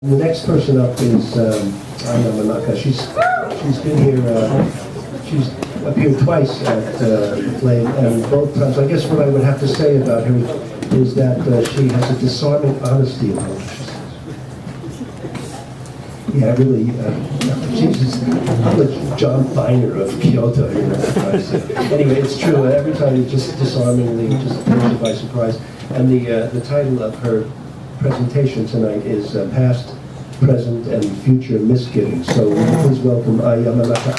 The next person up is Ai Yamanaka. She's been here. She's appeared twice at the play, and both times. I guess what I would have to say about her is that she has a disarming honesty about her. Yeah, really. She's I'm the John Finer of Kyoto. You know, anyway, it's true. Every time it's just disarmingly, just takes you by surprise. And the title of her presentation tonight is Past, Present, and Future Misgivings. So please welcome Ai Yamanaka.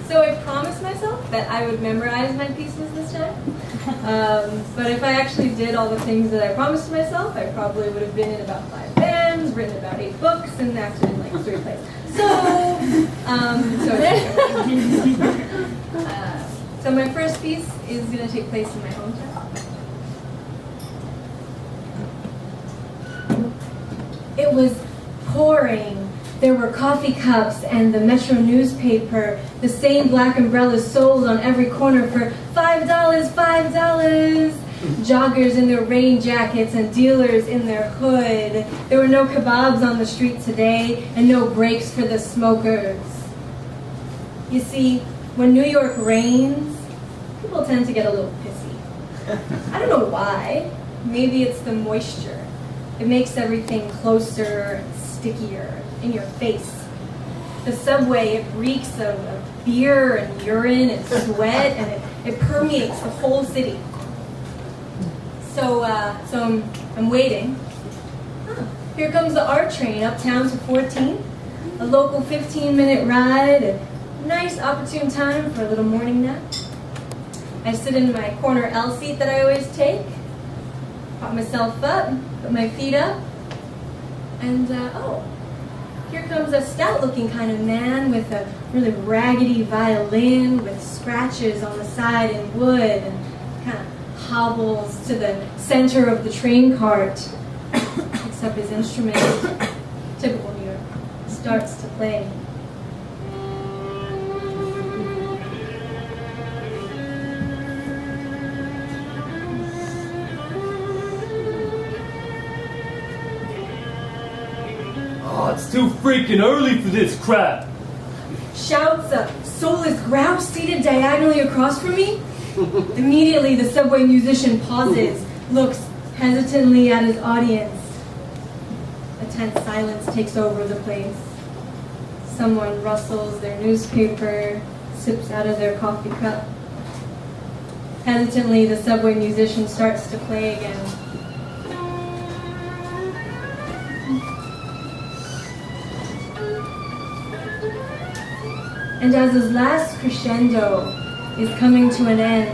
So I promised myself that I would memorize my pieces this time. But if I actually did all the things that I promised myself, I probably would have been in about 5 bands, written about 8 books, and acted in like 3 plays. So my first piece is going to take place in my hometown. It was pouring. There were coffee cups and the Metro newspaper. The same black umbrellas sold on every corner for $5, $5. Joggers in their rain jackets and dealers in their hood. There were no kebabs on the street today and no breaks for the smokers. You see, when New York rains, people tend to get a little pissy. I don't know why. Maybe it's the moisture. It makes everything closer and stickier in your face. The subway, it reeks of beer and urine and sweat, and it permeates the whole city. So I'm waiting. Here comes the R train uptown to 14. A local 15-minute ride, a nice opportune time for a little morning nap. I sit in my corner L seat that I always take, prop myself up, put my feet up, and here comes a stout-looking kind of man with a really raggedy violin with scratches on the side in wood, and kind of hobbles to the center of the train cart, picks up his instrument, typical New York, starts to play. Oh, it's too freaking early for this crap! Shouts a soulless grouse seated diagonally across from me. Immediately, the subway musician pauses, looks hesitantly at his audience. A tense silence takes over the place. Someone rustles their newspaper, sips out of their coffee cup. Hesitantly, the subway musician starts to play again. And as his last crescendo is coming to an end,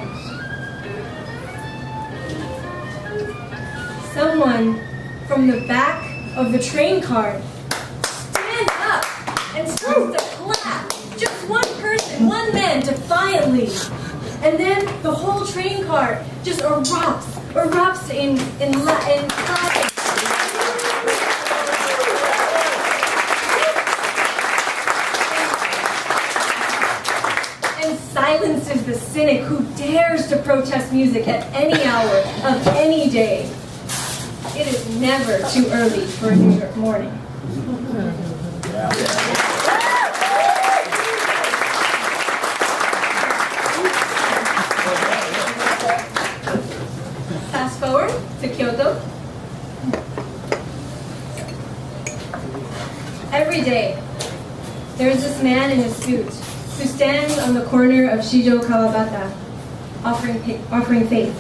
someone from the back of the train car stands up and starts to clap. Just one person, one man, defiantly. And then the whole train car just erupts in clapping. Silences the cynic who dares to protest music at any hour of any day. It is never too early for a New York morning. Fast forward to Kyoto. Every day, there is this man in a suit who stands on the corner of Shijo Kawabata, offering faith.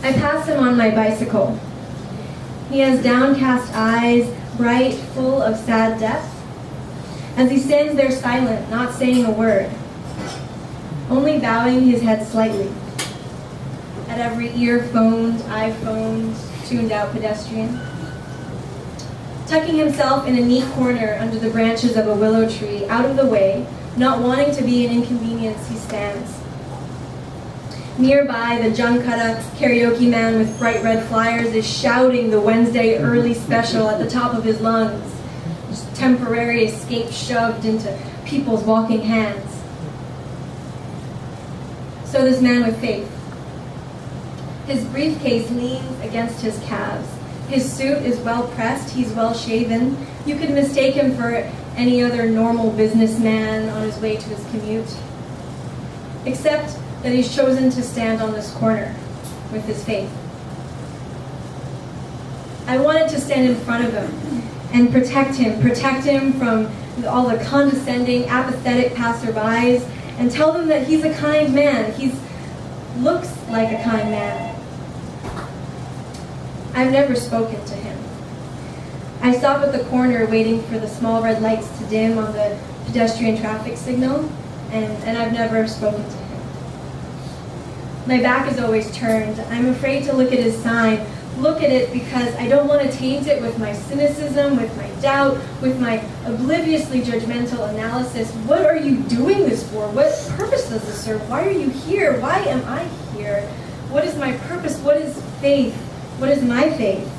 I pass him on my bicycle. He has downcast eyes, bright, full of sad depth, as he stands there silent, not saying a word, only bowing his head slightly at every earphoned, iPhoned, tuned-out pedestrian. Tucking himself in a neat corner under the branches of a willow tree, out of the way, not wanting to be an inconvenience, he stands. Nearby, the Jankata karaoke man with bright red flyers is shouting the Wednesday early special at the top of his lungs. Just temporary escape shoved into people's walking hands. So this man with faith. His briefcase leans against his calves. His suit is well pressed, he's well shaven. You could mistake him for any other normal businessman on his way to his commute. Except that he's chosen to stand on this corner with his faith. I wanted to stand in front of him and protect him from all the condescending, apathetic passerbys, and tell them that he's a kind man. He looks like a kind man. I've never spoken to him. I stop at the corner waiting for the small red lights to dim on the pedestrian traffic signal, and I've never spoken to him. My back is always turned. I'm afraid to look at his sign. Look at it because I don't want to taint it with my cynicism, with my doubt, with my obliviously judgmental analysis. What are you doing this for? What purpose does this serve? Why are you here? Why am I here? What is my purpose? What is faith? What is my faith?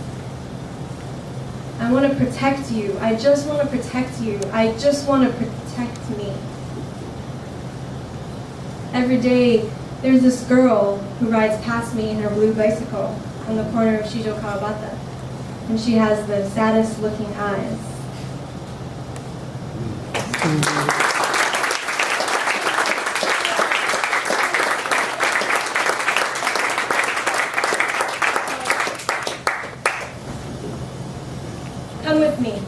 I want to protect you. I just want to protect you. I just want to protect me. Every day, there's this girl who rides past me in her blue bicycle on the corner of Shijo Kawabata, and she has the saddest looking eyes. Come with me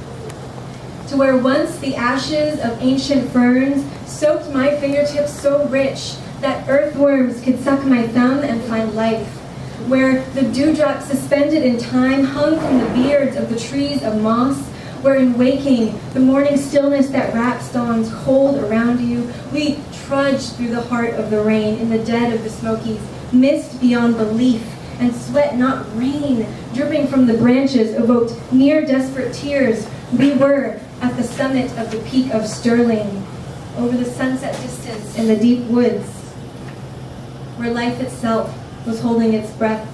to where once the ashes of ancient ferns soaked my fingertips so rich that earthworms could suck my thumb and find life, where the dewdrops suspended in time hung from the beards of the trees of moss, where in waking, the morning stillness that wraps dawns cold around you, we trudged through the heart of the rain in the dead of the Smokies, mist beyond belief, and sweat not rain, dripping from the branches evoked near desperate tears. We were at the summit of the peak of Sterling, over the sunset distance in the deep woods, where life itself was holding its breath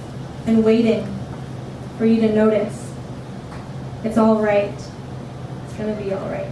and waiting for you to notice. It's all right. It's gonna be all right.